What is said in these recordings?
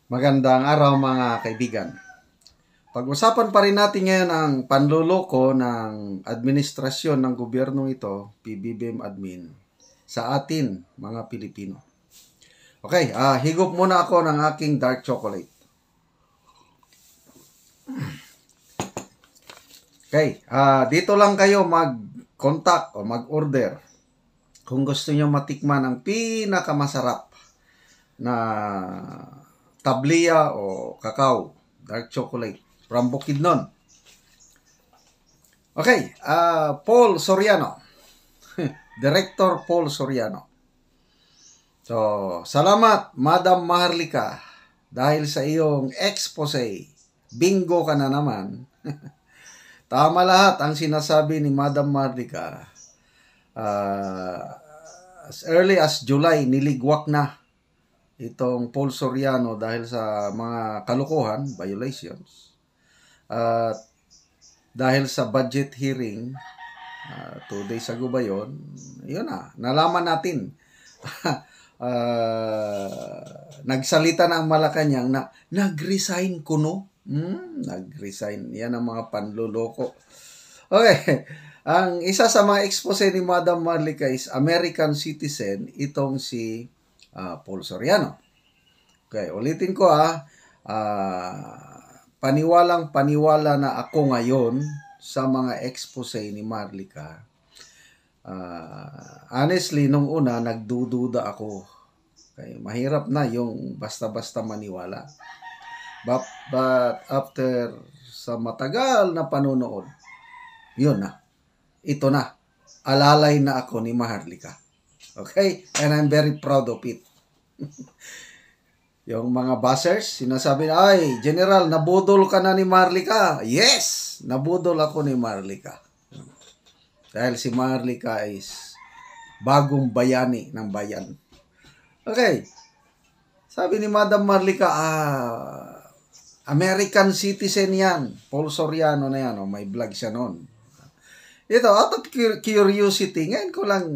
Magandang araw mga kaibigan. Pag-usapan pa rin natin ngayon ang panluloko ng administrasyon ng gobyernong ito, PBBM admin, sa atin mga Pilipino. Okay, higop muna ako ng aking dark chocolate. Okay, dito lang kayo mag-contact o mag-order kung gusto nyo matikman ang pinakamasarap na tablia o kakao, dark chocolate from Bukidnon. Okay, Paul Soriano. Director Paul Soriano. So, salamat Madam Maharlika dahil sa iyong expose. Bingo ka na naman. Tama lahat ang sinasabi ni Madam Maharlika. As early as July, niligwak na itong Paul Soriano dahil sa mga kalokohan, violations. Dahil sa budget hearing, 2 days ago ba yun? Yun na, nalaman natin. Nagsalita na ang Malacanang na nag-resign kuno. Nag-resign. Yan ang mga panluloko. Okay. Ang isa sa mga expose ni Madam Maharlika is American citizen, itong si Paul Soriano. Okay, ulitin ko paniwalang paniwala na ako ngayon sa mga expose ni Maharlika. Honestly, nung una, nagdududa ako. Okay, mahirap na yung basta-basta maniwala. But after sa matagal na panonood, yun na. Ito na. Alalay na ako ni Maharlika. Okay? And I'm very proud of it. Yung mga buzzers, sinasabi na, ay, General, nabudol ka na ni Maharlika. Yes! Nabudol ako ni Maharlika. Dahil si Maharlika is bagong bayani ng bayan. Okay. Sabi ni Madam Maharlika, American citizen yan. Paul Soriano na yan. May vlog siya noon. Ito, out of curiosity, ngayon ko lang,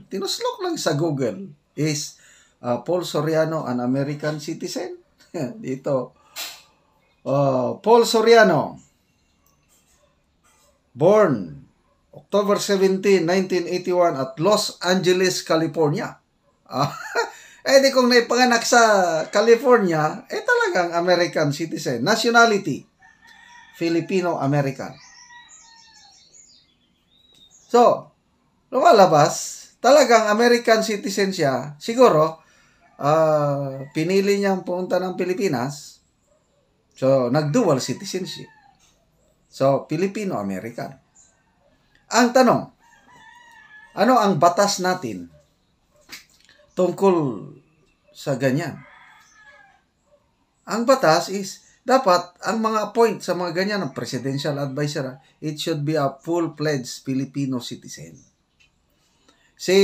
tinuslok lang sa Google, is Paul Soriano an American citizen? Dito, Paul Soriano, born October 17, 1981 at Los Angeles, California. Di kung naipanganak sa California, talagang American citizen. Nationality, Filipino-American. So, lumalabas, talagang American citizen siya. Siguro, pinili niyang pumunta ng Pilipinas. So, nag-dual citizenship. So, Filipino-American. Ang tanong, ano ang batas natin tungkol sa ganyan? Ang batas is, dapat ang mga appoint sa mga ganyan ng presidential advisor, it should be a full-fledged Filipino citizen. Si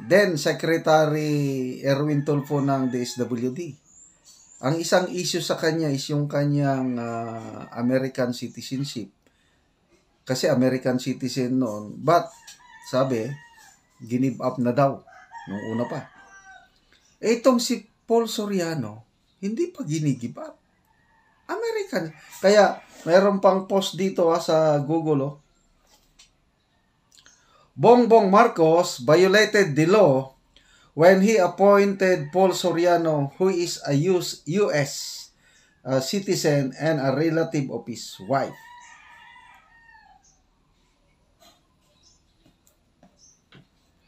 then Secretary Erwin Tulfo ng DSWD, ang isang issue sa kanya is yung kanyang American citizenship. Kasi American citizen noon, but sabi, give up na daw nung una pa. Itong si Paul Soriano, hindi pa ginigive up. American. Kaya, mayroon pang post dito sa Google. Bongbong Marcos violated the law when he appointed Paul Soriano, who is a U.S. Citizen and a relative of his wife.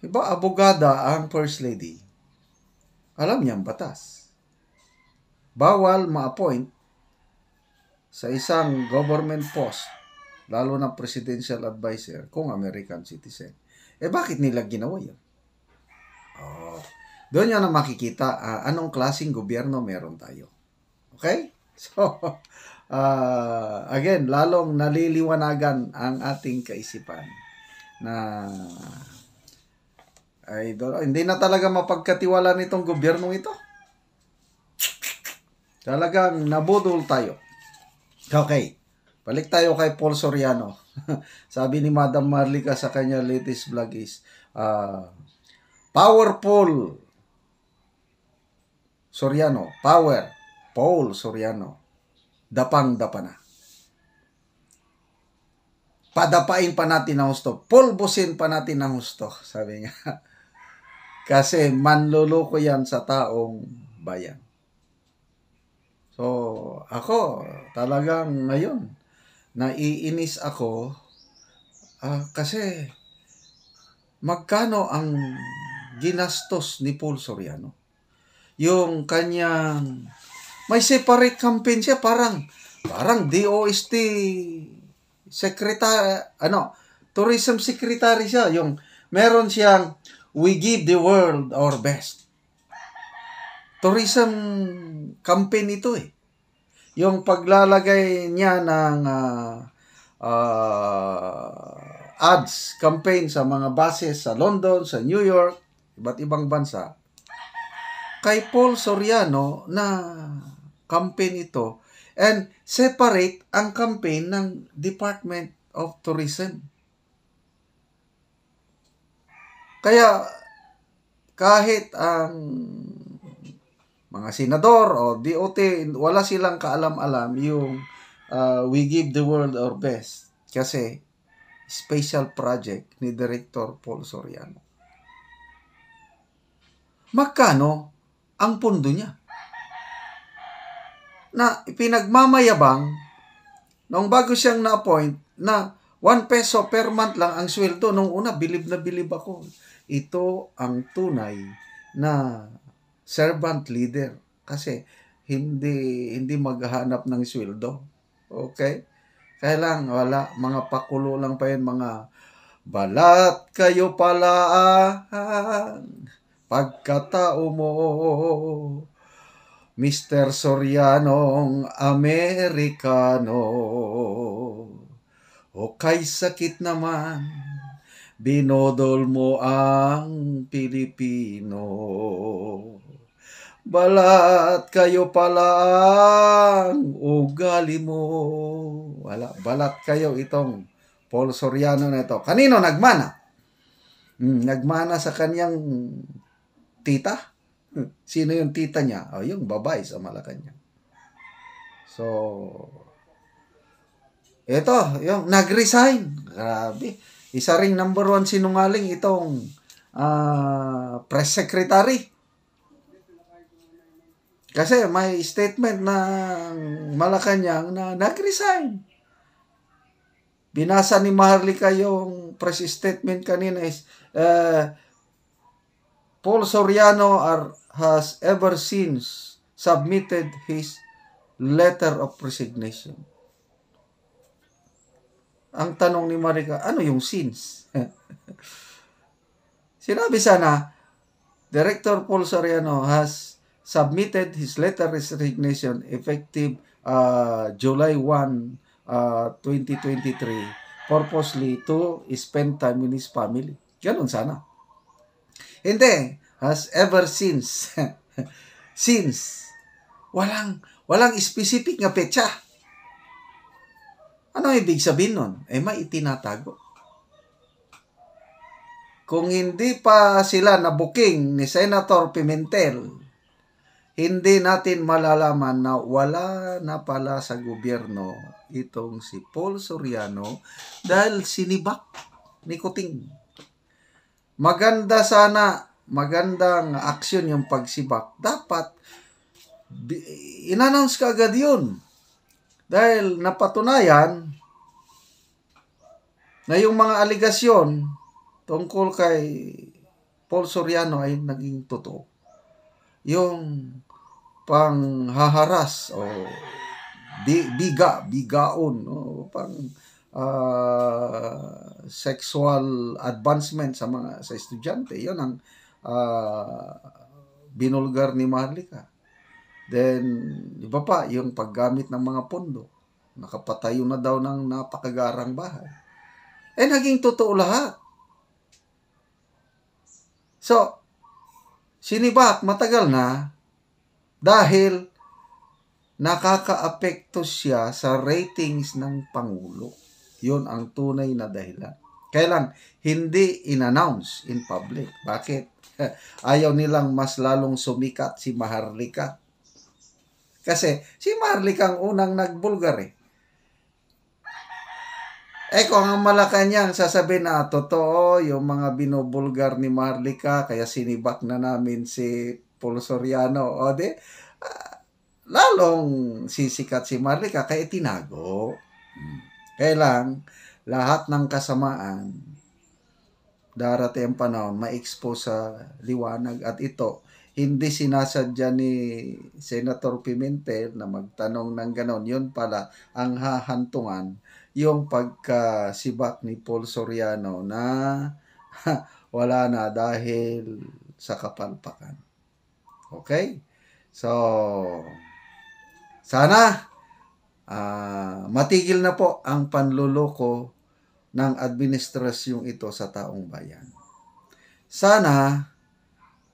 Diba, abogada ang First Lady. Alam niya ang batas. Bawal ma-appoint sa isang government post, lalo na presidential advisor, kung American citizen. Bakit nila ginawa yun? Doon yan na makikita anong klaseng gobyerno meron tayo. Okay? So, again, lalong naliliwanagan ang ating kaisipan na hindi na talaga mapagkatiwala nitong gobyernong ito. Talagang nabudol tayo. Okay. Balik tayo kay Paul Soriano. Sabi ni Madam Maharlika sa kanya latest vlog is, powerful Soriano, power, Paul Soriano, dapang-dapa na. Padapain pa natin ng husto, pulbusin pa natin ng husto, sabi niya. Kasi manluloko yan sa taong bayan. So, ako, talagang ngayon, naiinis ako kasi magkano ang ginastos ni Paul Soriano? Yung kanyang, may separate campaign siya, parang DOST secretary, tourism secretary siya. Yung meron siyang, we give the world our best. Tourism campaign ito eh. Yung paglalagay niya ng ads, campaign sa mga buses sa London, sa New York, iba't ibang bansa. Kay Paul Soriano na campaign ito. And separate ang campaign ng Department of Tourism. Kaya kahit ang mga senador o DOT, wala silang kaalam-alam yung we give the world our best. Kasi special project ni Director Paul Soriano. Magkano ang pondo niya? Na pinagmamayabang nung bago siyang na-appoint na 1 peso per month lang ang sweldo. Nung una, bilib na bilib ako. Ito ang tunay na servant leader. Kasi hindi maghahanap ng sweldo. Okay? Kaya lang, wala. Mga pakulo lang pa yun. Mga balat kayo pala pagkatao mo, Mr. Sorianong Amerikano, o kay sakit naman, binodol mo ang Pilipino. Balat kayo pala ang ugali mo. Wala, balat kayo itong Paul Soriano na ito. Kanino nagmana? Nagmana sa kanyang tita. Sino yung tita niya? Yung babae sa Malacanang. So, ito, yung nag-resign. Grabe. Isa ring number 1 sinungaling itong press secretary. Kasi may statement ng Malacanang na nag-resign. Binasa ni Maharlika yung press statement kanina is, Paul Soriano has ever since submitted his letter of resignation. Ang tanong ni Marika, ano yung since? Sinabi sana, Director Paul Soriano has submitted his letter of resignation effective July 1, 2023, purposely to spend time with his family. Ganun sana. Hindi. Has ever since. Since. Walang specific nga petsa. Ano ibig sabihin nun? May itinatago. Kung hindi pa sila na-booking ni Senator Pimentel, hindi natin malalaman na wala na pala sa gobyerno itong si Paul Soriano dahil sinibak ni Kuting. Magandang aksyon yung pagsibak. Dapat in-announce ka agad yun. Dahil napatunayan na yung mga aligasyon tungkol kay Paul Soriano ay naging totoo. Yung panghaharas o bigaon o sexual advancement sa estudyante, yon ang binulgar ni Maharlika. Then iba pa yung paggamit ng mga pondo, nakapatayo na daw ng napakagarang bahay. Naging totoo lahat. So sinibak matagal na dahil nakakaapekto siya sa ratings ng Pangulo. Yun ang tunay na dahilan. Kaya lang, hindi in-announce in public. Bakit? Ayaw nilang mas lalong sumikat si Maharlika. Kasi si Maharlika ang unang nagbulgar eh. Kung ang Malacanang sasabihin na totoo yung mga binubulgar ni Maharlika, kaya sinibak na namin si Paul Soriano, o di, lalong sisikat si Maharlika, kaya tinago. Kaya lang, lahat ng kasamaan, darating ang panahon, ma-expose sa liwanag. At ito, hindi sinasadya ni Senator Pimentel na magtanong ng ganon. Yun pala, ang hahantungan, yung pagkasibak ni Paul Soriano na wala na dahil sa kapalpakan. Okay? So, sana matigil na po ang panluloko ng administrasyong ito sa taong bayan. Sana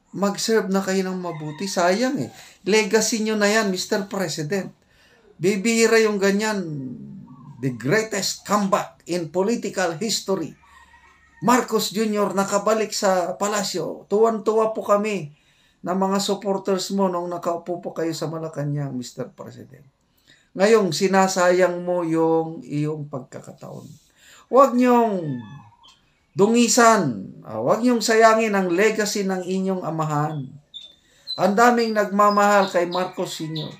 mag-serve na kayo ng mabuti. Sayang eh. Legacy nyo na yan, Mr. President. Bibihira yung ganyan. The greatest comeback in political history. Marcos Jr. nakabalik sa palasyo. Tuwan-tuwa po kami na mga supporters mo nung nakaupo po kayo sa Malacanang, Mr. President. Ngayong sinasayang mo yung iyong pagkakataon. Huwag niyong dungisan. Huwag niyong sayangin ang legacy ng inyong amahan. Ang daming nagmamahal kay Marcos Sr.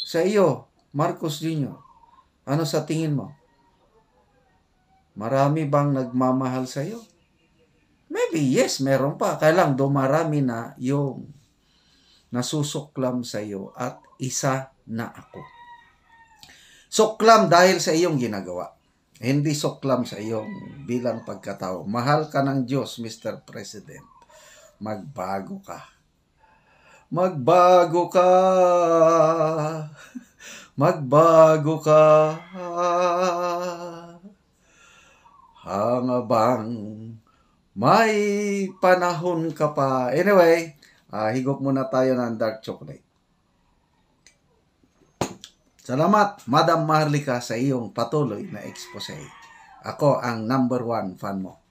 Sa iyo, Marcos Jr. Ano sa tingin mo? Marami bang nagmamahal sa iyo? Maybe yes, meron pa. Kaya lang dumarami na yung nasusuklam sa iyo at isa na ako. Suklam dahil sa iyong ginagawa. Hindi suklam sa iyong bilang pagkatao. Mahal ka ng Diyos, Mr. President. Magbago ka. Magbago ka. Magbago ka. Hangabang may panahon ka pa. Anyway, higop muna tayo ng dark chocolate. Salamat, Madam Maharlika, sa iyong patuloy na expose. Ako ang #1 fan mo.